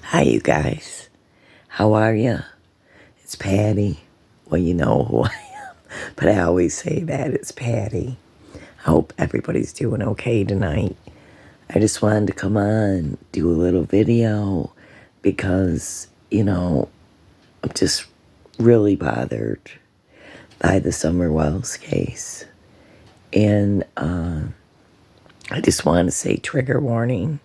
Hi, you guys. How are you? It's Patty. Well, you know who I am, but I always say that it's Patty. I hope everybody's doing okay tonight. I just wanted to come on, do a little video because, I'm just really bothered by the Summer Wells case. And I just want to say trigger warning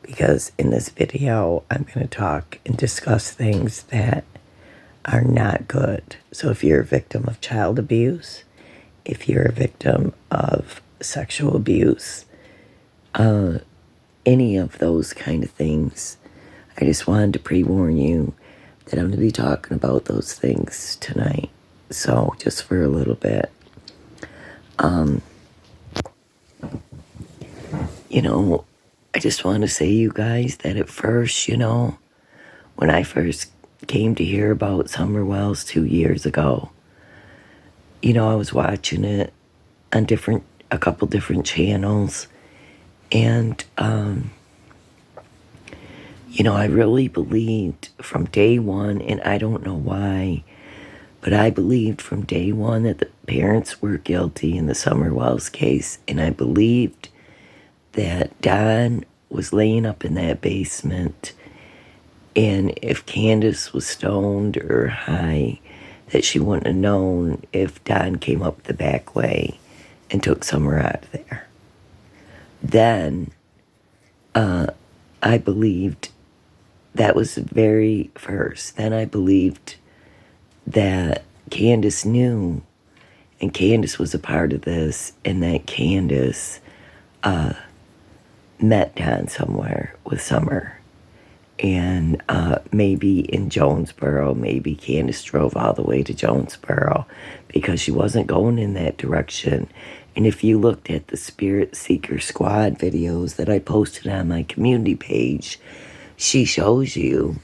because in this video, I'm going to talk and discuss things that are not good. So if you're a victim of child abuse, if you're a victim of sexual abuse, any of those kind of things, I just wanted to pre-warn you that I'm going to be talking about those things tonight. So just for a little bit. I just want to say, you guys, that at first, when I first came to hear about Summer Wells 2 years ago, I was watching it on a couple different channels, and I really believed from day one, and I don't know why, but I believed from day one that the parents were guilty in the Summer Wells case, and I believed that Don was laying up in that basement, and if Candace was stoned or high, that she wouldn't have known if Don came up the back way and took Summer out of there. Then I believed that was the very first. Then I believed that Candace knew, and Candace was a part of this, and that Candace met Don somewhere with Summer. And maybe in Jonesboro, maybe Candace drove all the way to Jonesboro because she wasn't going in that direction. And if you looked at the Spirit Seeker Squad videos that I posted on my community page, she shows you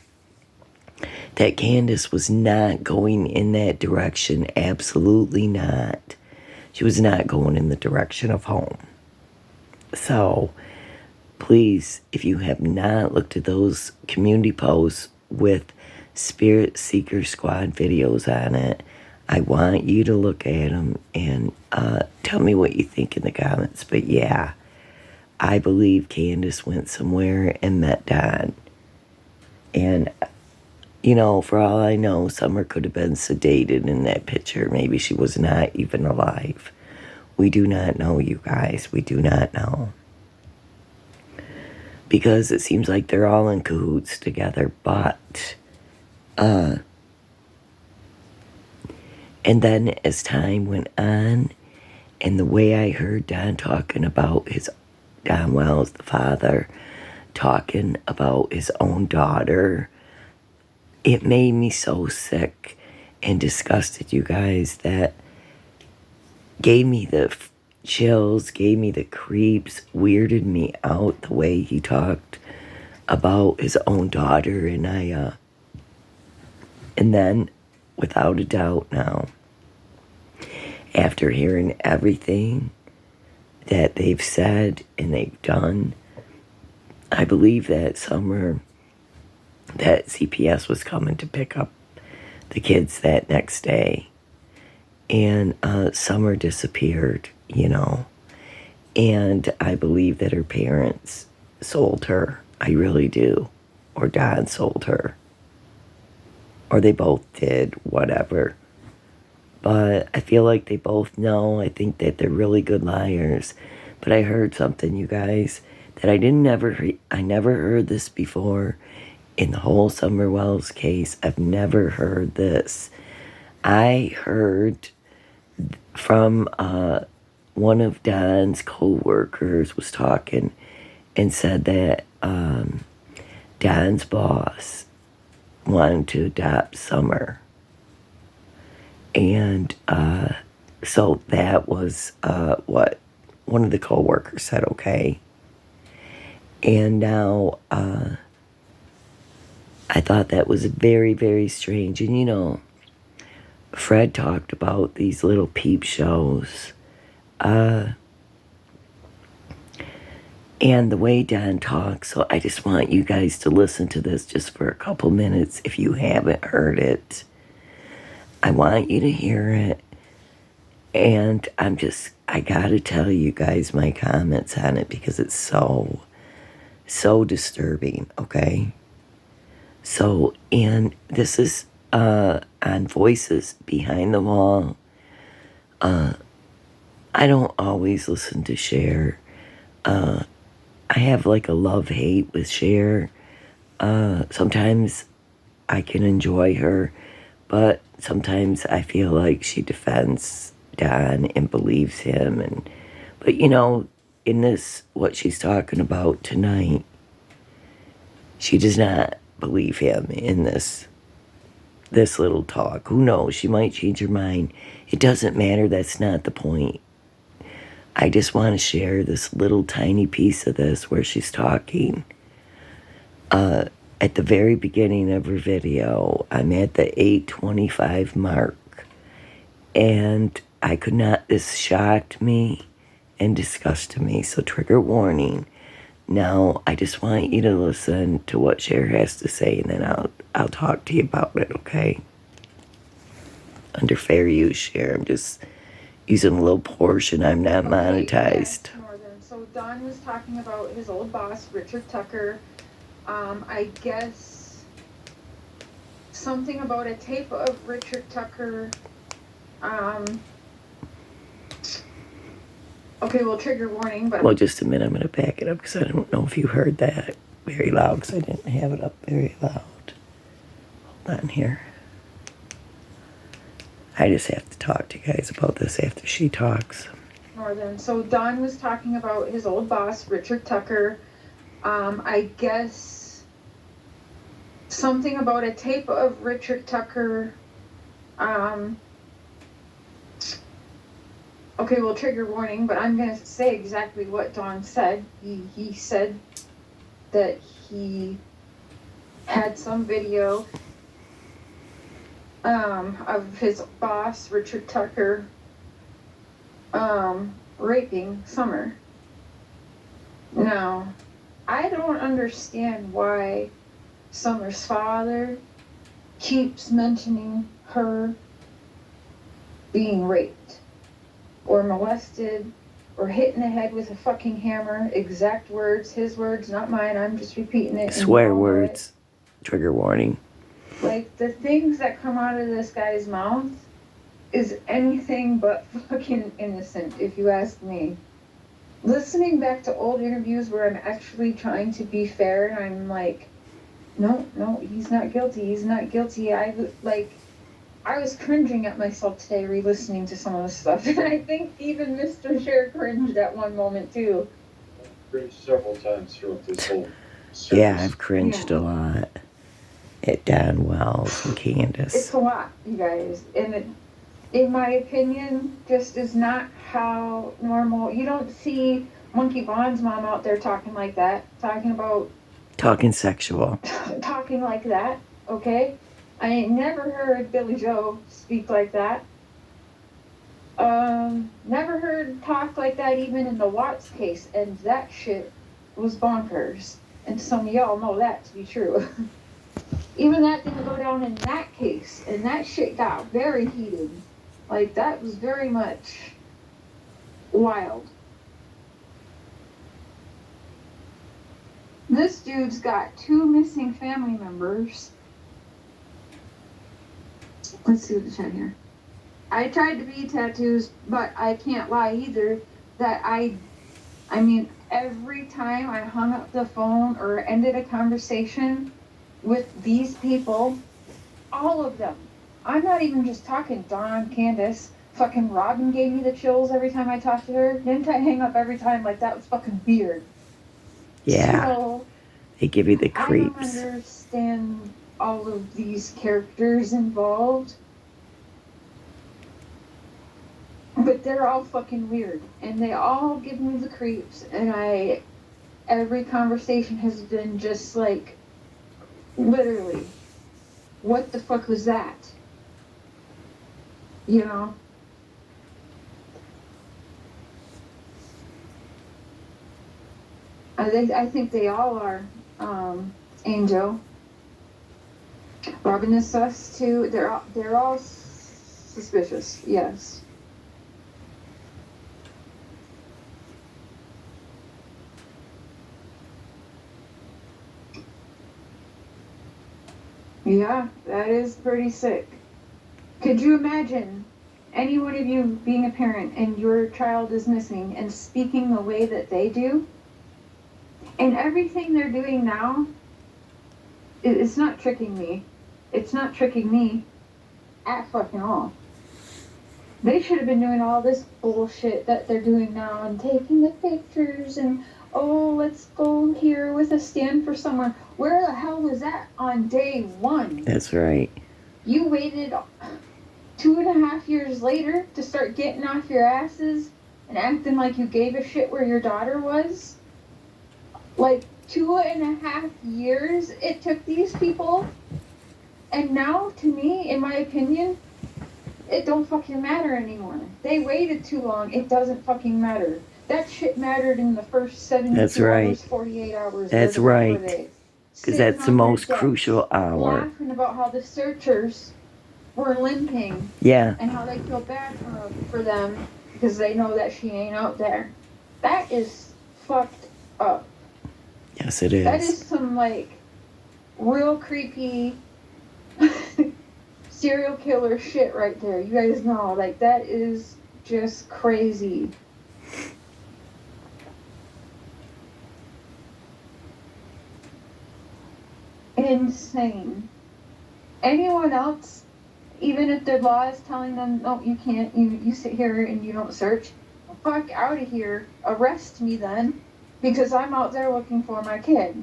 that Candace was not going in that direction. Absolutely not. She was not going in the direction of home. So please, if you have not looked at those community posts with Spirit Seeker Squad videos on it, I want you to look at them and tell me what you think in the comments. But yeah, I believe Candace went somewhere and met Don. And, for all I know, Summer could have been sedated in that picture. Maybe she was not even alive. We do not know, you guys. We do not know. Because it seems like they're all in cahoots together, but, and then as time went on, and the way I heard Don talking about Don Wells, the father, talking about his own daughter, it made me so sick and disgusted, you guys, that gave me the chills, gave me the creeps, weirded me out the way he talked about his own daughter. And then, without a doubt now, after hearing everything that they've said and they've done, I believe that CPS was coming to pick up the kids that next day. And Summer disappeared, And I believe that her parents sold her. I really do. Or Don sold her. Or they both did, whatever. But I feel like they both know. I think that they're really good liars. But I heard something, you guys, that I never heard this before in the whole Summer Wells case. I've never heard this. I heard from one of Don's co-workers was talking and said that Don's boss wanted to adopt Summer. And so that was what one of the co-workers said, okay. And now I thought that was very, very strange. And Fred talked about these little peep shows. And the way Don talks, so I just want you guys to listen to this just for a couple minutes. If you haven't heard it, I want you to hear it. And I gotta tell you guys my comments on it because it's so disturbing, okay? So, and this is on Voices Behind the Wall. I don't always listen to Cher. I have like a love-hate with Cher. Sometimes I can enjoy her, but sometimes I feel like she defends Don and believes him. But in this, what she's talking about tonight, she does not believe him in this little talk. Who knows? She might change her mind. It doesn't matter. That's not the point. I just want to share this little tiny piece of this where she's talking. At the very beginning of her video, I'm at the 8:25 mark. And I could not, this shocked me and disgusted me. So trigger warning. Now, I just want you to listen to what Cher has to say, and then I'll talk to you about it, okay? Under fair use, Cher. I'm just using a little portion. I'm not monetized. So Don was talking about his old boss, Richard Tucker. I guess something about a tape of Richard Tucker. Okay, well, trigger warning, but... Well, just a minute. I'm going to back it up because I don't know if you heard that very loud because I didn't have it up very loud. Hold on here. I just have to talk to you guys about this after she talks. So Don was talking about his old boss, Richard Tucker. I guess something about a tape of Richard Tucker. Okay, well, trigger warning, but I'm going to say exactly what Don said. He said that he had some video of his boss, Richard Tucker, raping Summer. Now, I don't understand why Summer's father keeps mentioning her being raped or molested or hit in the head with a fucking hammer. Exact words, his words, not mine. I'm just repeating it. Swear words. Trigger warning. Like, the things that come out of this guy's mouth is anything but fucking innocent, if you ask me. Listening back to old interviews where I'm actually trying to be fair and I'm like, no, he's not guilty, he's not guilty. I was cringing at myself today re-listening to some of the stuff. And I think even Mr. Cher cringed at one moment too. I've cringed several times throughout this whole series. Yeah, I've cringed a lot at Don Wells and Candace. It's a lot, you guys. And it, in my opinion, just is not how normal... You don't see Monkey Bond's mom out there talking like that. Talking sexual. Talking like that, okay? I ain't never heard Billy Joe speak like that. Never heard talk like that even in the Watts case, and that shit was bonkers. And some of y'all know that to be true. Even that didn't go down in that case, and that shit got very heated. Like, that was very much wild. This dude's got 2 missing family members. Let's see what the chat here. I tried to be tattoos, but I can't lie either that I mean, every time I hung up the phone or ended a conversation with these people, all of them. I'm not even just talking Dawn, Candace. Fucking Robin gave me the chills every time I talked to her. Didn't I hang up every time like that was fucking weird? Yeah. So, they give you the creeps. I don't understand all of these characters involved. But they're all fucking weird. And they all give me the creeps. And every conversation has been just like, literally, what the fuck was that? You know? I think they all are. Angel. Robin is sus too. They're all suspicious. Yes. Yeah, that is pretty sick. Could you imagine any one of you being a parent and your child is missing and speaking the way that they do? And everything they're doing now, it's not tricking me. It's not tricking me at fucking all. They should have been doing all this bullshit that they're doing now and taking the pictures and, oh, let's go here with a stand for somewhere. Where the hell was that on day one? That's right. You waited 2.5 years later to start getting off your asses and acting like you gave a shit where your daughter was? Like 2.5 years it took these people, and now, to me, in my opinion, it don't fucking matter anymore. They waited too long. It doesn't fucking matter. That shit mattered in the first 72 That's right. hours, 48 hours. That's right. Because that's the most crucial hour. Laughing about how the searchers were limping. Yeah. And how they feel bad for them because they know that she ain't out there. That is fucked up. Yes, it is. That is some, like, real creepy serial killer shit right there. You guys know, like, that is just crazy. Insane. Anyone else, even if their law is telling them, no, you can't, you sit here and you don't search, fuck out of here, arrest me then, because I'm out there looking for my kid.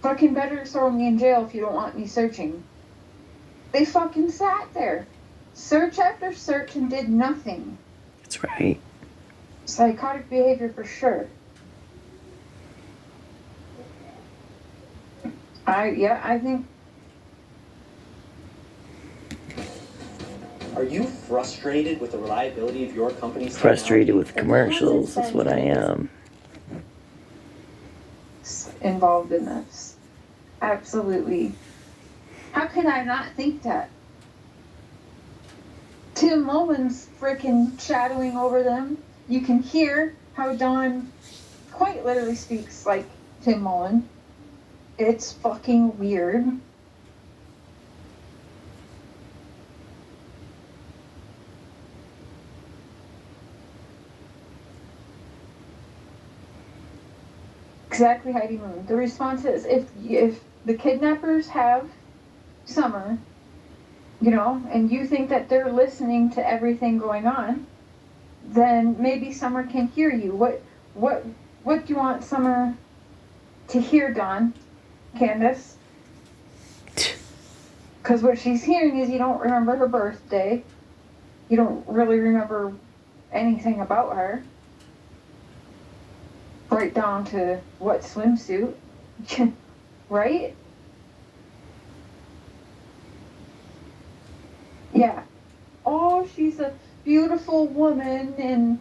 Fucking better throw me in jail if you don't want me searching. They fucking sat there, search after search, and did nothing. That's right. Psychotic behavior for sure. I think. Are you frustrated with the reliability of your company's Frustrated technology? with commercials is what I am. Involved in this. Absolutely. How can I not think that? Tim Mullen's freaking shadowing over them. You can hear how Dawn quite literally speaks like Tim Mullen. It's fucking weird. Exactly, Heidi Moon. The response is if the kidnappers have Summer, and you think that they're listening to everything going on, then maybe Summer can hear you. What do you want Summer to hear, Dawn? Candace? Because what she's hearing is you don't remember her birthday. You don't really remember anything about her. Right down to what swimsuit. Right? Yeah. Oh, she's a beautiful woman and,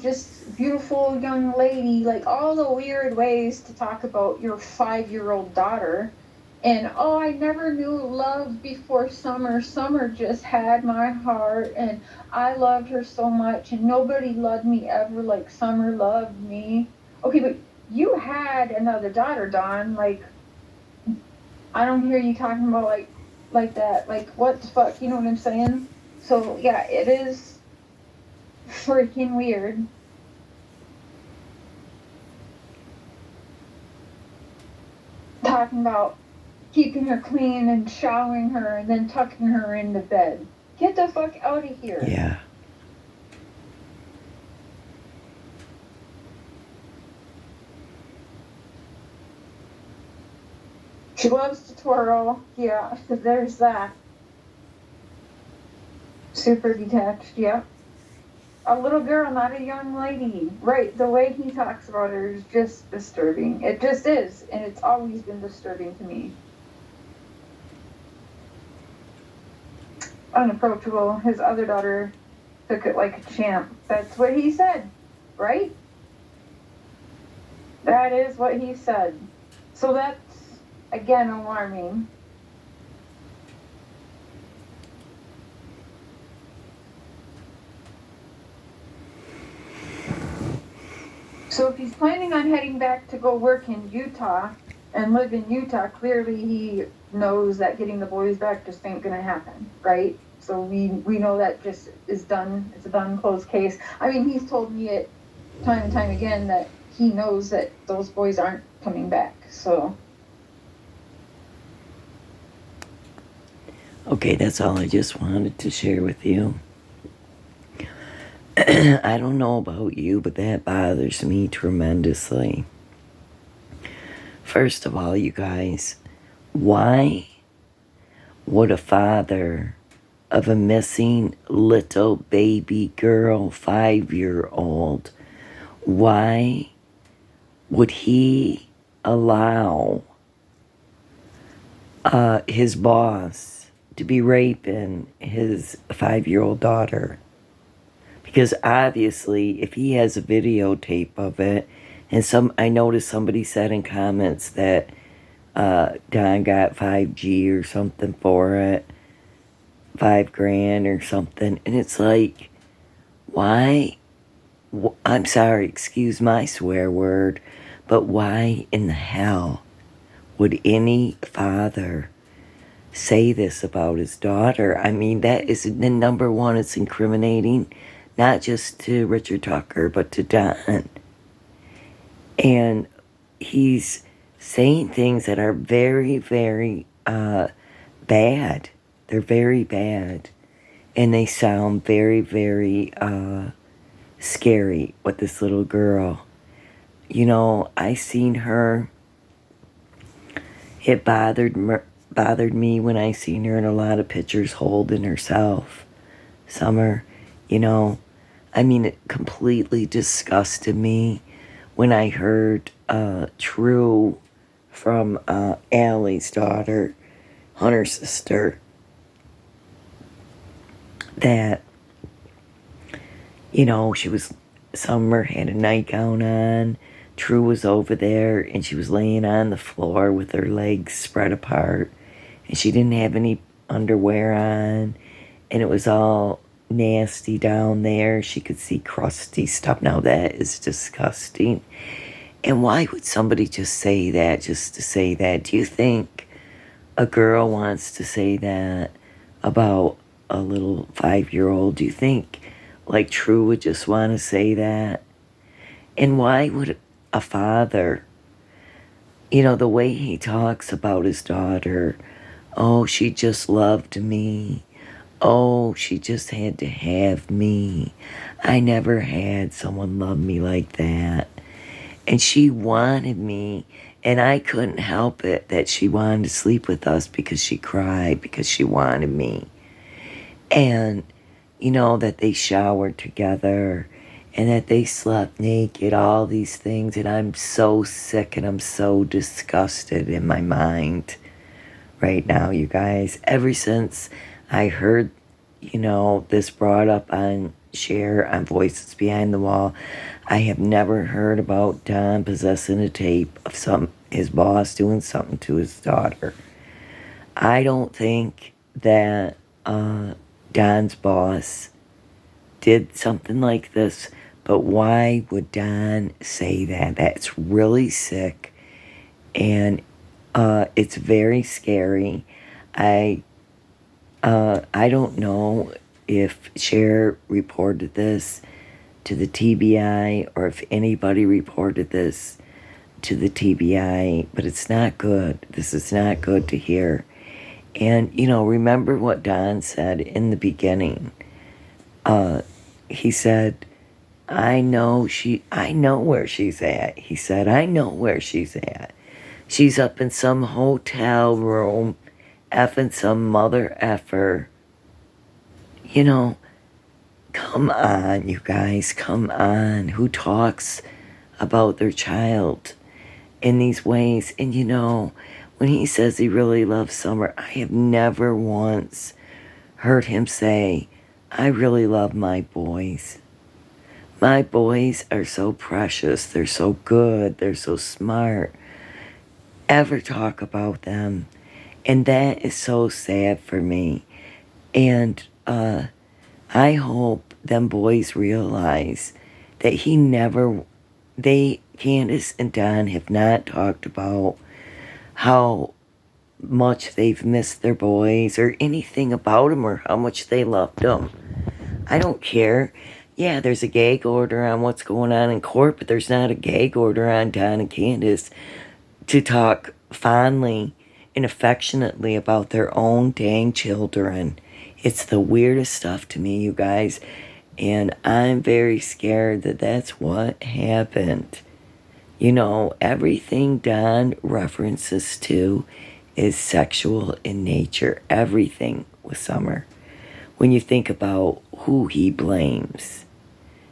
just beautiful young lady. Like, all the weird ways to talk about your 5-year-old daughter. And, oh, I never knew love before Summer. Summer just had my heart, and I loved her so much, and nobody loved me ever like Summer loved me. Okay, but you had another daughter, Dawn. Like, I don't hear you talking about, like that. Like, what the fuck? You know what I'm saying? So, yeah, it is freaking weird. Talking about keeping her clean and showering her and then tucking her into bed. Get the fuck out of here. Yeah. She loves to twirl. Yeah, there's that. Super detached, yeah. A little girl, not a young lady. Right, the way he talks about her is just disturbing. It just is, and it's always been disturbing to me. Unapproachable. His other daughter took it like a champ. That's what he said, right? That is what he said. So that's, again, alarming. So if he's planning on heading back to go work in Utah and live in Utah, clearly he knows that getting the boys back just ain't gonna happen, right? So we know that just is done. It's a done, closed case. I mean, he's told me it time and time again that he knows that those boys aren't coming back. So Okay, that's all I just wanted to share with you. I don't know about you, but that bothers me tremendously. First of all, you guys, why would a father of a missing little baby girl, 5-year-old, why would he allow his boss to be raping his 5-year-old daughter? Because obviously, if he has a videotape of it, and I noticed somebody said in comments that Don got 5G or something for it, $5,000 or something, and it's like, why? I'm sorry, excuse my swear word, but why in the hell would any father say this about his daughter? I mean, that is the number one. It's incriminating, not just to Richard Tucker, but to Don. And he's saying things that are very, very bad. They're very bad. And they sound very, very scary with this little girl. You know, I seen her. It bothered me when I seen her in a lot of pictures holding herself. Summer, you know, I mean, it completely disgusted me when I heard True from Allie's daughter, Hunter's sister, that, you know, Summer had a nightgown on. True was over there and she was laying on the floor with her legs spread apart. And she didn't have any underwear on. And it was all nasty down there. She could see crusty stuff. Now that is disgusting. And why would somebody just say that, just to say that? Do you think a girl wants to say that about a little 5-year-old? Do you think, like, True would just want to say that? And why would a father, you know, the way he talks about his daughter, oh, she just loved me. Oh, she just had to have me. I never had someone love me like that. And she wanted me, and I couldn't help it that she wanted to sleep with us because she cried, because she wanted me. And, you know, that they showered together and that they slept naked, all these things. And I'm so sick and I'm so disgusted in my mind right now, you guys. Ever since I heard, you know, this brought up on Share on Voices Behind the Wall, I have never heard about Don possessing a tape of his boss doing something to his daughter. I don't think that Don's boss did something like this, but why would Don say that? That's really sick, and it's very scary. I don't know if Cher reported this to the TBI or if anybody reported this to the TBI, but it's not good. This is not good to hear. And, you know, remember what Don said in the beginning. He said, I know where she's at. He said, I know where she's at. She's up in some hotel room, effing some mother effer. You know, come on, you guys, come on. Who talks about their child in these ways? And you know, when he says he really loves Summer, I have never once heard him say, I really love my boys. My boys are so precious. They're so good. They're so smart. Ever talk about them. And that is so sad for me. And I hope them boys realize that Candace and Don have not talked about how much they've missed their boys or anything about them or how much they loved them. I don't care. Yeah, there's a gag order on what's going on in court, but there's not a gag order on Don and Candace to talk fondly and affectionately about their own dang children. It's the weirdest stuff to me, you guys. And I'm very scared that that's what happened. You know, everything Don references to is sexual in nature. Everything with Summer. When you think about who he blames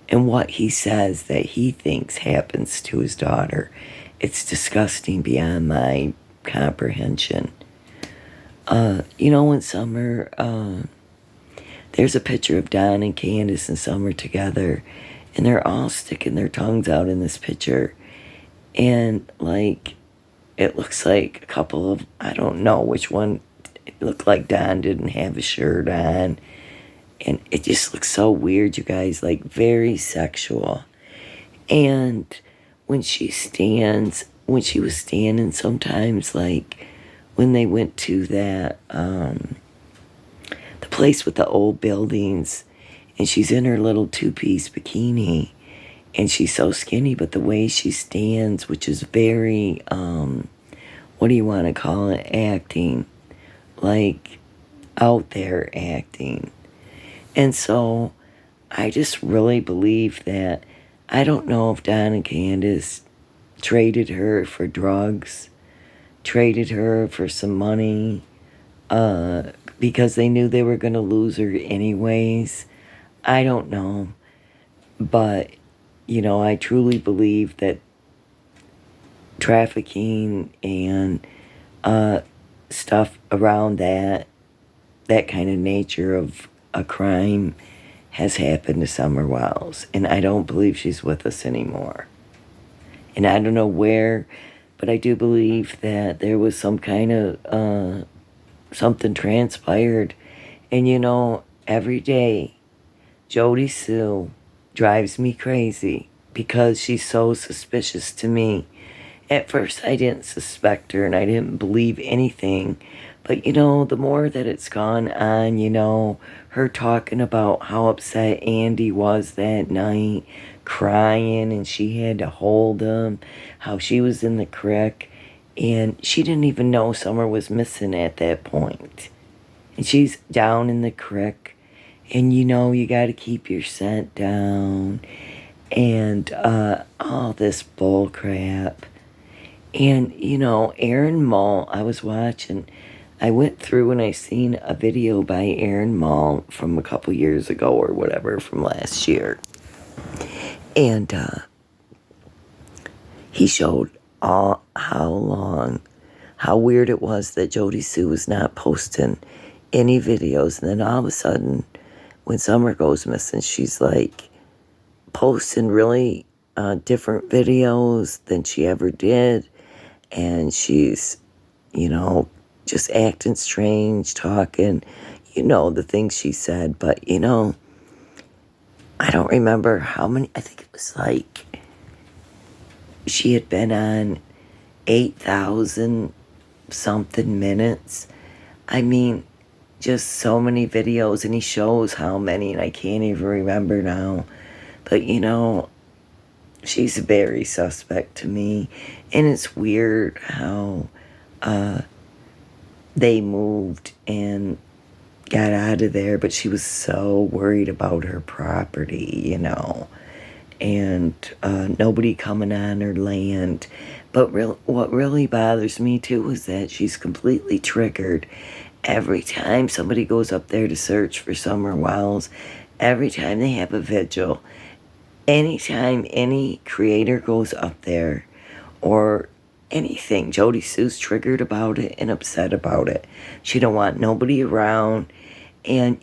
and what he says that he thinks happens to his daughter, it's disgusting beyond my comprehension. When Summer, there's a picture of Don and Candace and Summer together, and they're all sticking their tongues out in this picture. And, like, it looks like a couple of, I don't know which one, it looked like Don didn't have a shirt on. And it just looks so weird, you guys, like very sexual. And when she was standing sometimes, like when they went to that, the place with the old buildings, and she's in her little two-piece bikini, and she's so skinny, but the way she stands, which is very, what do you want to call it, acting, like out there acting. And so I just really believe that, I don't know if Don and Candace traded her for drugs, traded her for some money, because they knew they were going to lose her anyways. I don't know. But, I truly believe that trafficking and stuff around that kind of nature of a crime has happened to Summer Wells. And I don't believe she's with us anymore. And I don't know where, but I do believe that there was some kind of, something transpired. And every day, Jody Sue drives me crazy because she's so suspicious to me. At first, I didn't suspect her and I didn't believe anything. But, the more that it's gone on, her talking about how upset Andy was that night, crying, and she had to hold him, how she was in the creek, and she didn't even know Summer was missing at that point. And she's down in the creek, and you got to keep your scent down, and all this bull crap. And, Aaron Mull, I was watching, I went through and I seen a video by Aaron Mull from a couple years ago or whatever, from last year. And he showed how weird it was that Jody Sue was not posting any videos. And then all of a sudden, when Summer goes missing, she's like posting really different videos than she ever did. And she's, just acting strange, talking, the things she said. But, I don't remember how many, I think it was like, she had been on 8,000 something minutes. I mean, just so many videos, and he shows how many, and I can't even remember now. But, she's very suspect to me. And it's weird how they moved and got out of there, but she was so worried about her property, and nobody coming on her land. But what really bothers me too is that she's completely triggered. Every time somebody goes up there to search for Summer Wells, every time they have a vigil, anytime any creator goes up there or anything, Jody Sue's triggered about it and upset about it. She don't want nobody around. And,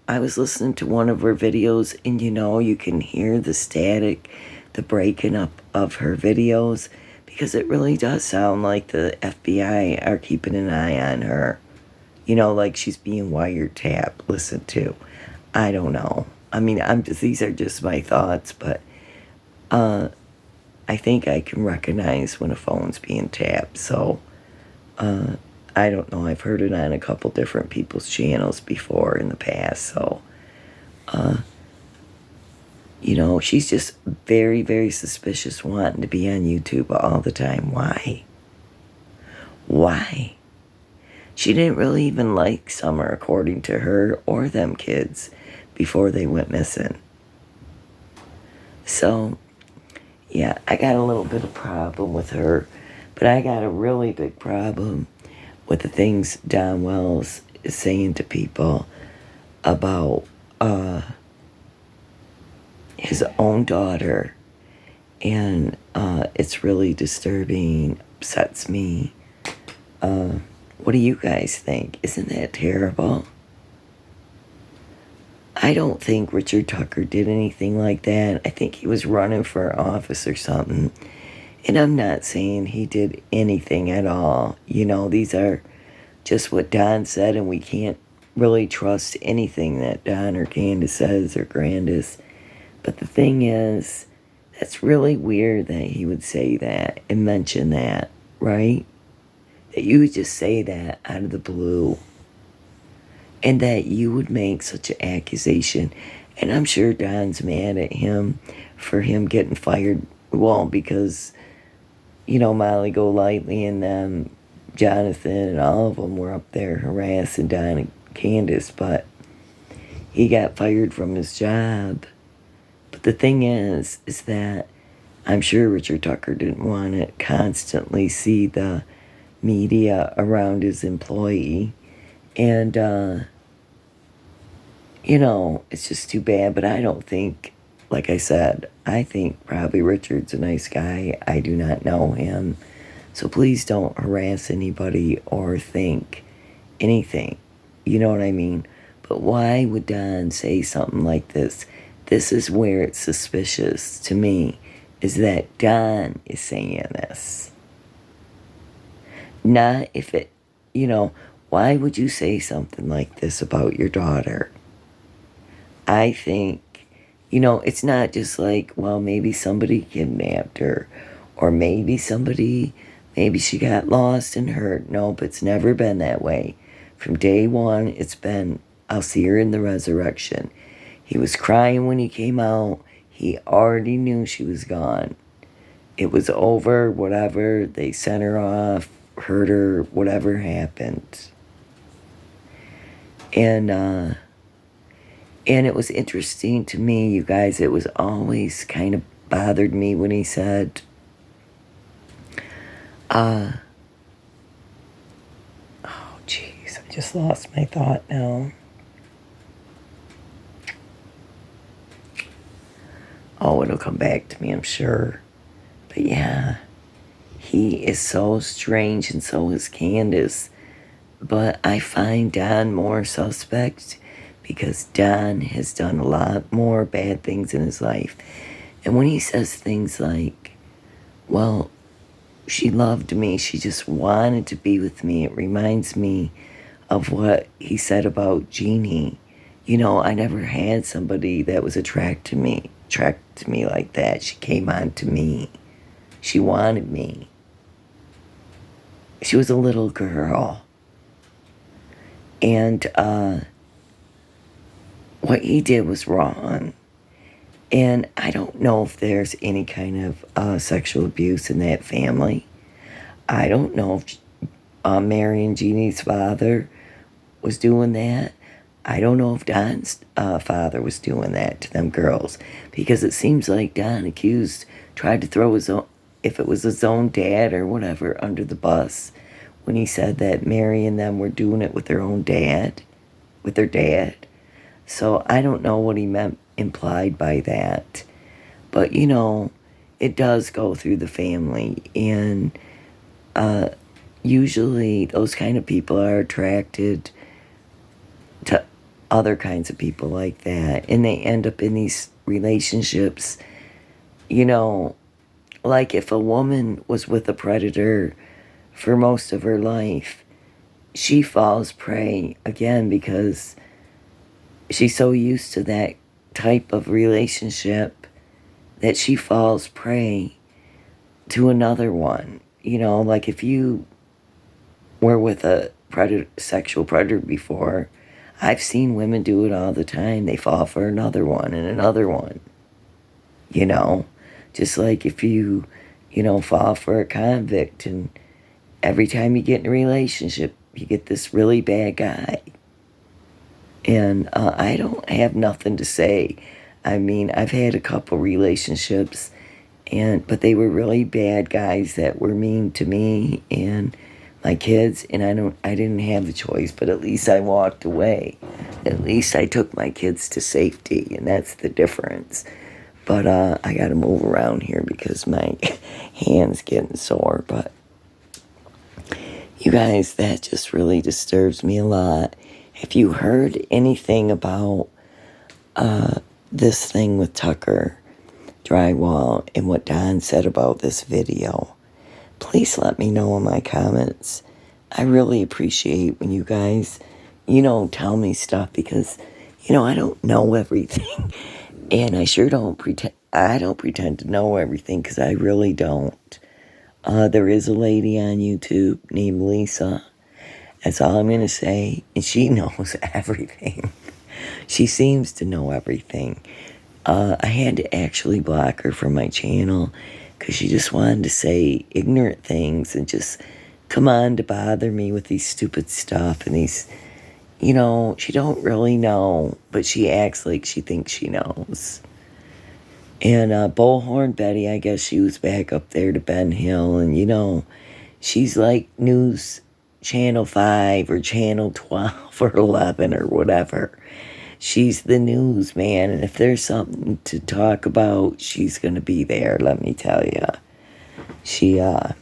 I was listening to one of her videos, and you can hear the static, the breaking up of her videos, because it really does sound like the FBI are keeping an eye on her. Like she's being wiretapped, listened to. I don't know. I mean, these are just my thoughts, but I think I can recognize when a phone's being tapped. So I don't know. I've heard it on a couple different people's channels before in the past. So, she's just very, very suspicious, wanting to be on YouTube all the time. Why? Why? She didn't really even like Summer, according to her, or them kids before they went missing. So, yeah, I got a little bit of problem with her, but I got a really big problem with the things Don Wells is saying to people about his own daughter, and it's really disturbing, upsets me. What do you guys think? Isn't that terrible? I don't think Richard Tucker did anything like that. I think he was running for office or something. And I'm not saying he did anything at all. These are just what Don said, and we can't really trust anything that Don or Candace says or Grandis. But the thing is, that's really weird that he would say that and mention that, right? That you would just say that out of the blue. And that you would make such an accusation. And I'm sure Don's mad at him for him getting fired. Well, because, Molly Golightly and Jonathan and all of them were up there harassing Don and Candace. But he got fired from his job. But the thing is that I'm sure Richard Tucker didn't want to constantly see the media around his employee. And, it's just too bad. But I don't think, like I said, I think probably Richard's a nice guy. I do not know him. So please don't harass anybody or think anything. You know what I mean? But why would Don say something like this? This is where it's suspicious to me, is that Don is saying this. Not if it, why would you say something like this about your daughter? I think, it's not just like, well, maybe somebody kidnapped her, or maybe she got lost and hurt. Nope, it's never been that way. From day one, it's been, I'll see her in the resurrection. He was crying when he came out. He already knew she was gone. It was over, whatever. They sent her off, hurt her, whatever happened. And it was interesting to me, you guys. It was always kind of bothered me when he said, oh, jeez, I just lost my thought now. Oh, it'll come back to me, I'm sure. But yeah, he is so strange, and so is Candace. But I find Don more suspect because Don has done a lot more bad things in his life. And when he says things like, well, she loved me, she just wanted to be with me, it reminds me of what he said about Jeannie. I never had somebody that was attracted to me like that. She came on to me. She wanted me. She was a little girl. And what he did was wrong. And I don't know if there's any kind of sexual abuse in that family. I don't know if Mary and Jeannie's father was doing that. I don't know if Don's father was doing that to them girls, because it seems like Don tried to throw his own, if it was his own dad or whatever, under the bus when he said that Mary and them were doing it with their own dad, with their dad. So I don't know what he implied by that. But, it does go through the family. And usually those kind of people are attracted to other kinds of people like that. And they end up in these relationships, you know, like if a woman was with a predator for most of her life, she falls prey again because she's so used to that type of relationship that she falls prey to another one. You know, like if you were with a sexual predator before, I've seen women do it all the time. They fall for another one and another one. You know, just like if you fall for a convict, and every time you get in a relationship, you get this really bad guy. And I don't have nothing to say. I mean, I've had a couple relationships, but they were really bad guys that were mean to me and my kids, and I didn't have a choice, but at least I walked away. At least I took my kids to safety, and that's the difference. But I got to move around here because my hand's getting sore. But you guys, that just really disturbs me a lot. Have you heard anything about this thing with Tucker Drywall and what Don said about this video? Please let me know in my comments. I really appreciate when you guys, tell me stuff because, I don't know everything. And I sure don't pretend, I don't pretend to know everything because I really don't. There is a lady on YouTube named Lisa. That's all I'm going to say. And she knows everything. She seems to know everything. I had to actually block her from my channel because she just wanted to say ignorant things and just come on to bother me with these stupid stuff and these, she don't really know, but she acts like she thinks she knows. And Bullhorn Betty, I guess she was back up there to Ben Hill, and she's like News Channel 5 or Channel 12 or 11 or whatever. She's the news, man, and if there's something to talk about, she's going to be there, let me tell you. She's on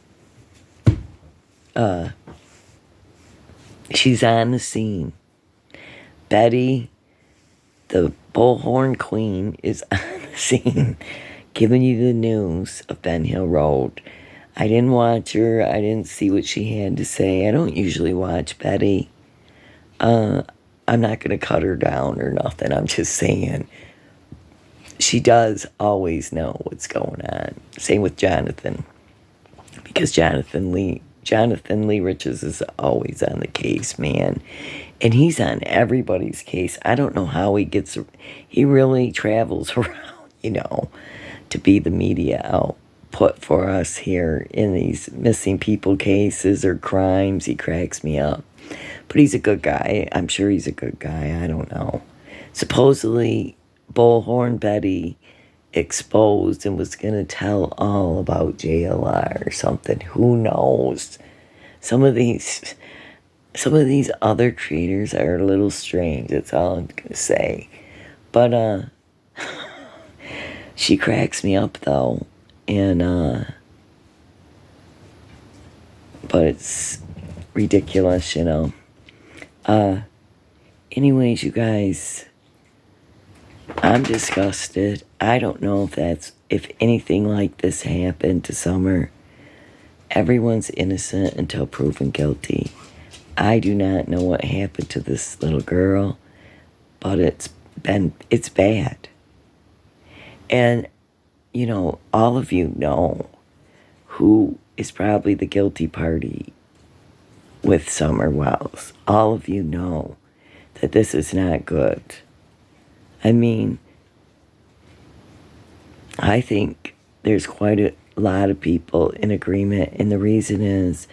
the scene. Betty, the Bullhorn Queen, is on the scene, giving you the news of Ben Hill Road. I didn't watch her. I didn't see what she had to say. I don't usually watch Betty. I'm not going to cut her down or nothing. I'm just saying she does always know what's going on. Same with Jonathan. Because Jonathan Lee Riches is always on the case, man. And he's on everybody's case. I don't know how he really travels around, to be the media output for us here in these missing people cases or crimes. He cracks me up. But he's a good guy. I'm sure he's a good guy. I don't know. Supposedly, Bullhorn Betty exposed and was going to tell all about JLR or something. Who knows? Some of these other creators are a little strange. That's all I'm going to say. But she cracks me up, though. And, but it's ridiculous, Anyways, you guys, I'm disgusted. I don't know if anything like this happened to Summer. Everyone's innocent until proven guilty. I do not know what happened to this little girl, but it's bad. And, all of you know who is probably the guilty party with Summer Wells. All of you know that this is not good. I mean, I think there's quite a lot of people in agreement, and the reason is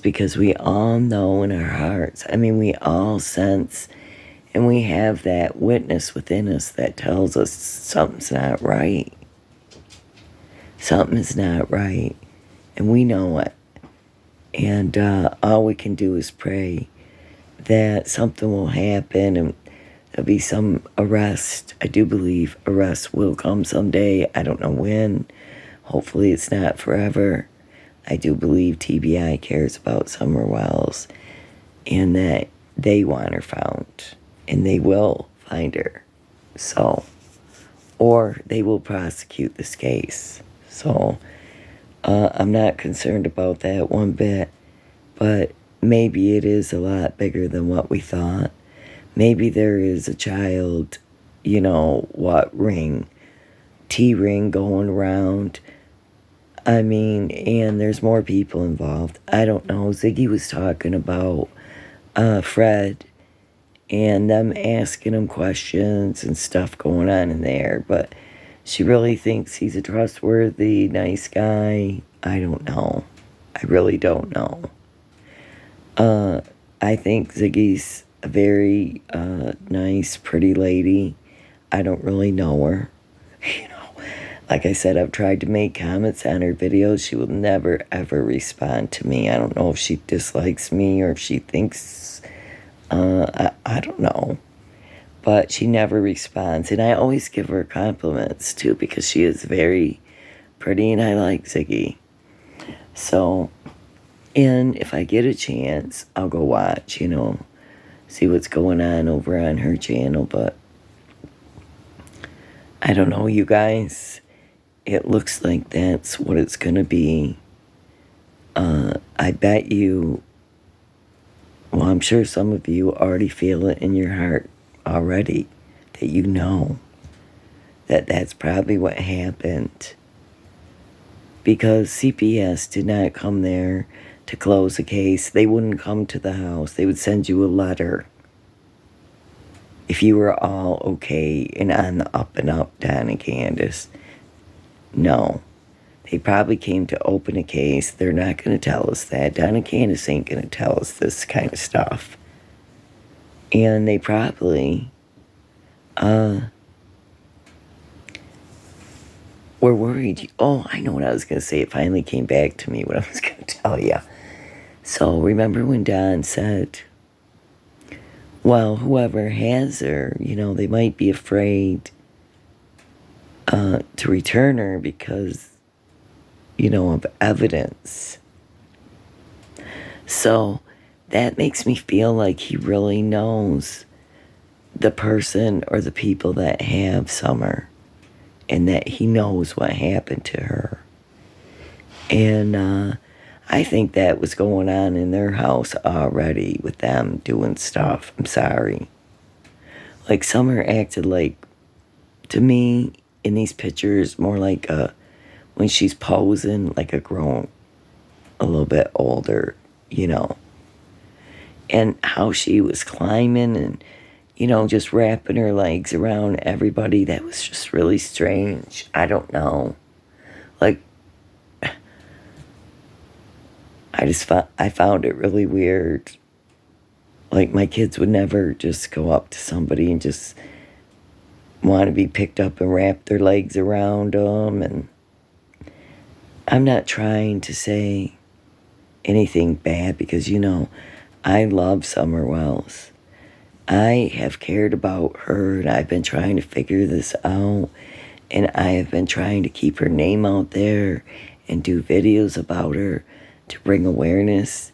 because we all know in our hearts. I mean, we all sense, and we have that witness within us that tells us something's not right. Something is not right, and we know it. And all we can do is pray that something will happen and there'll be some arrest. I do believe arrest will come someday. I don't know when. Hopefully it's not forever. I do believe TBI cares about Summer Wells and that they want her found. and they will find her. So, or they will prosecute this case. So, I'm not concerned about that one bit, but maybe it is a lot bigger than what we thought. Maybe there is a child, T-ring going around. I mean, and there's more people involved. I don't know. Ziggy was talking about Fred and them asking him questions and stuff going on in there, but she really thinks he's a trustworthy, nice guy. I don't know. I really don't know. I think Ziggy's a very nice, pretty lady. I don't really know her. Like I said, I've tried to make comments on her videos. She will never, ever respond to me. I don't know if she dislikes me or if she thinks, I don't know. But she never responds. And I always give her compliments, too, because she is very pretty and I like Ziggy. So, and if I get a chance, I'll go watch, see what's going on over on her channel. But I don't know, you guys. It looks like that's what it's going to be. I bet you, well, I'm sure some of you already feel it in your heart already, that you know that that's probably what happened. Because CPS did not come there to close a case. They wouldn't come to the house. They would send you a letter if you were all okay and on the up and up, Don and Candace. No. They probably came to open a case. They're not going to tell us that. Don and Candace ain't going to tell us this kind of stuff. And they probably were worried. Oh, I know what I was going to say. It finally came back to me what I was going to tell you. So remember when Don said, well, whoever has her, they might be afraid to return her because, of evidence. So that makes me feel like he really knows the person or the people that have Summer and that he knows what happened to her. And I think that was going on in their house already with them doing stuff. I'm sorry. Like Summer acted like, to me, in these pictures, more like when she's posing, like a little bit older, And how she was climbing and, just wrapping her legs around everybody. That was just really strange. I don't know. Like, I found it really weird. Like, my kids would never just go up to somebody and just want to be picked up and wrap their legs around them. And I'm not trying to say anything bad because, I love Summer Wells. I have cared about her and I've been trying to figure this out. And I have been trying to keep her name out there and do videos about her to bring awareness.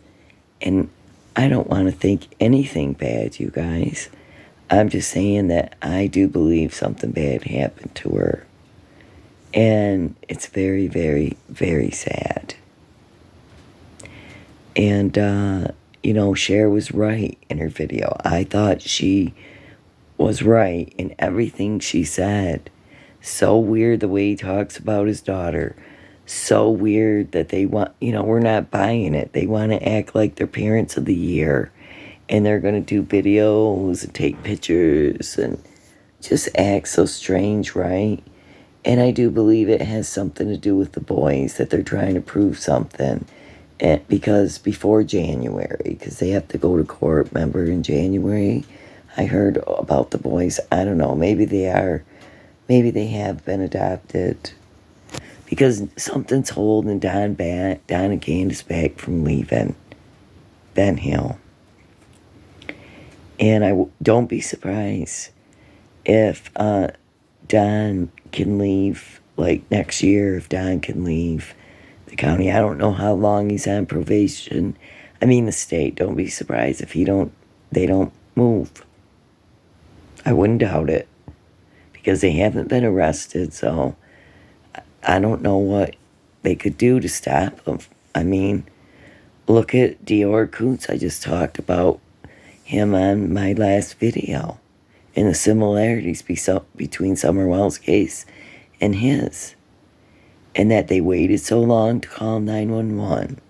And I don't want to think anything bad, you guys. I'm just saying that I do believe something bad happened to her. And it's very, very, very sad. And, Cher was right in her video. I thought she was right in everything she said. So weird the way he talks about his daughter. So weird that they want, we're not buying it. They want to act like they're parents of the year. And they're going to do videos and take pictures and just act so strange, right? And I do believe it has something to do with the boys, that they're trying to prove something. And because before January, because they have to go to court, remember, in January, I heard about the boys. I don't know, maybe they have been adopted. Because something's holding Don and Candace back from leaving Ben Hill. And don't be surprised if Don can leave, like next year, if Don can leave the county. I don't know how long he's on probation. I mean the state. Don't be surprised if they don't move. I wouldn't doubt it because they haven't been arrested, so I don't know what they could do to stop them. I mean, look at Dior Koontz. I just talked about him on my last video and the similarities between Summer Wells' case and his, and that they waited so long to call 911.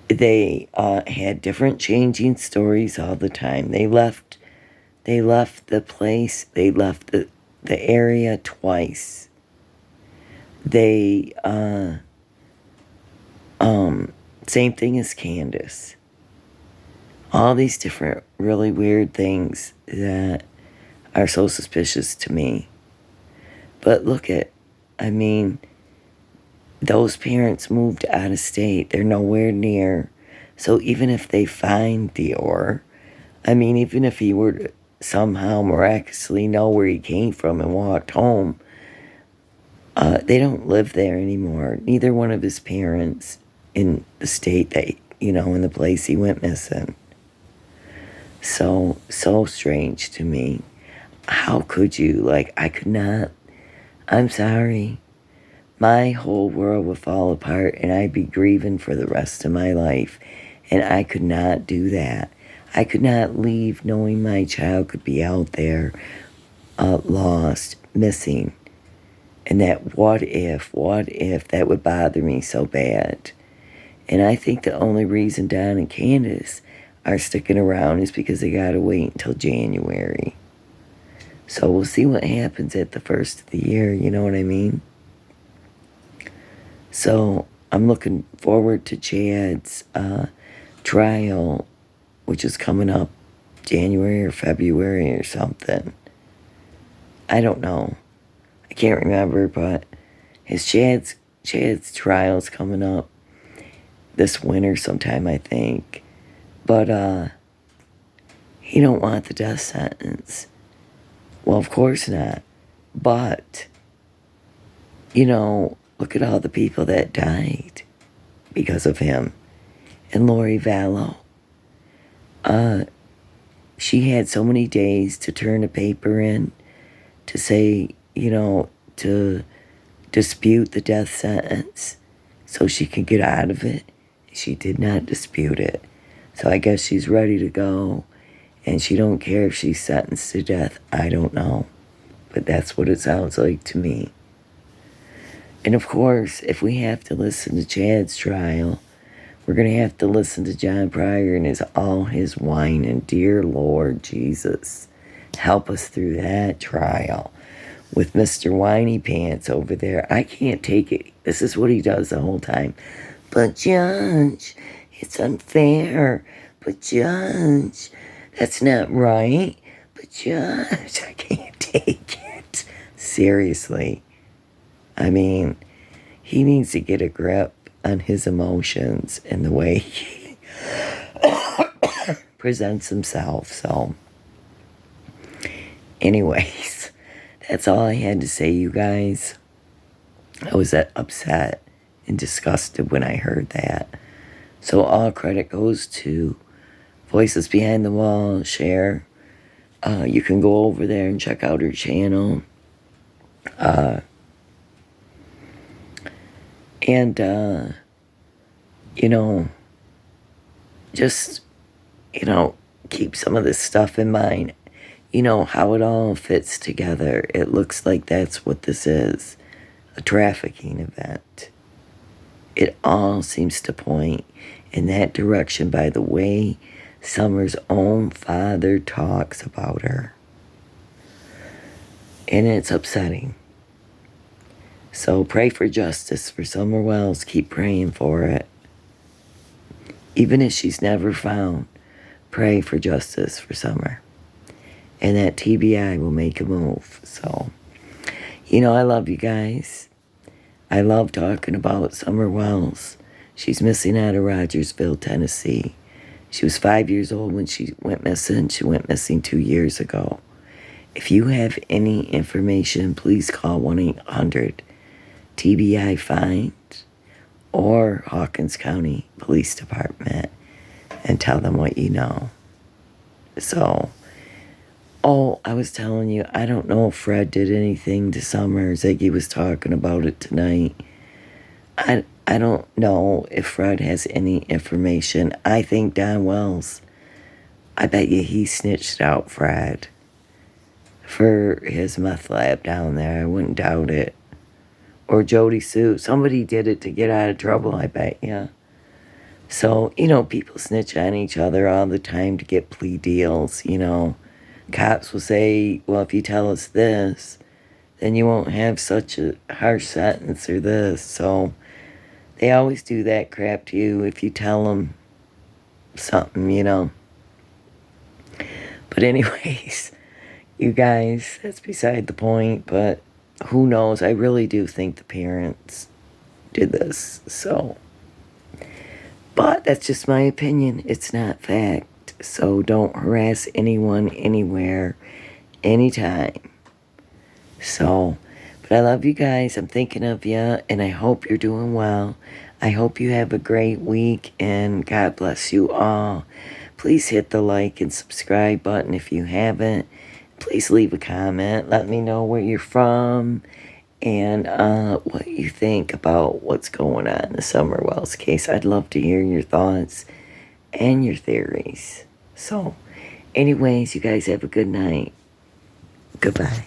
They had different changing stories all the time. They left the place. They left the area twice. They same thing as Candace. All these different really weird things that are so suspicious to me. But look at, I mean, those parents moved out of state. They're nowhere near. So even if they find Dior, I mean, even if he were to somehow miraculously know where he came from and walked home, they don't live there anymore. Neither one of his parents in the state that, in the place he went missing. So strange to me. How could you? I could not. I'm sorry. My whole world would fall apart and I'd be grieving for the rest of my life. And I could not do that. I could not leave knowing my child could be out there, lost, missing. And that what if, that would bother me so bad. And I think the only reason Don and Candace are sticking around is because they gotta wait until January. So we'll see what happens at the first of the year, you know what I mean? So I'm looking forward to Chad's trial, which is coming up January or February or something. I don't know. I can't remember, but Chad's trial's coming up this winter sometime, I think. But he don't want the death sentence. Well, of course not. But, look at all the people that died because of him. And Lori Vallow. She had so many days to turn a paper in to say, to dispute the death sentence so she could get out of it. She did not dispute it. So I guess she's ready to go. And she don't care if she's sentenced to death. I don't know. But that's what it sounds like to me. And of course, if we have to listen to Chad's trial, we're going to have to listen to John Pryor and all his whine. And dear Lord Jesus, help us through that trial. With Mr. Whiny Pants over there. I can't take it. This is what he does the whole time. But Judge, it's unfair. But Judge, that's not right. But Judge, I can't take it. Seriously. I mean, he needs to get a grip on his emotions and the way he presents himself. So, anyways, that's all I had to say, you guys. I was upset and disgusted when I heard that. So all credit goes to Voices Behind the Wall, Cher. You can go over there and check out her channel. Just, keep some of this stuff in mind. How it all fits together. It looks like that's what this is. A trafficking event. It all seems to point in that direction by the way Summer's own father talks about her. And it's upsetting. So pray for justice for Summer Wells. Keep praying for it. Even if she's never found, pray for justice for Summer. And that TBI will make a move. So, I love you guys. I love talking about Summer Wells. She's missing out of Rogersville, Tennessee. She was 5 years old when she went missing. She went missing 2 years ago. If you have any information, please call 1-800-TBI Find or Hawkins County Police Department and tell them what you know. So, Oh, I was telling you, I don't know if Fred did anything to Summer. Ziggy was talking about it tonight. I don't know if Fred has any information. I think Don Wells, I bet you he snitched out Fred for his meth lab down there. I wouldn't doubt it. Or Jody Sue. Somebody did it to get out of trouble, I bet you. So, people snitch on each other all the time to get plea deals, Cops will say, well, if you tell us this, then you won't have such a harsh sentence or this. So they always do that crap to you if you tell them something. But anyways, you guys, that's beside the point. But who knows? I really do think the parents did this. So, but that's just my opinion. It's not fact. So don't harass anyone, anywhere, anytime. So, but I love you guys. I'm thinking of you, and I hope you're doing well. I hope you have a great week, and God bless you all. Please hit the like and subscribe button if you haven't. Please leave a comment. Let me know where you're from and what you think about what's going on in the Summer Wells case. I'd love to hear your thoughts and your theories. So, anyways, you guys have a good night. Goodbye.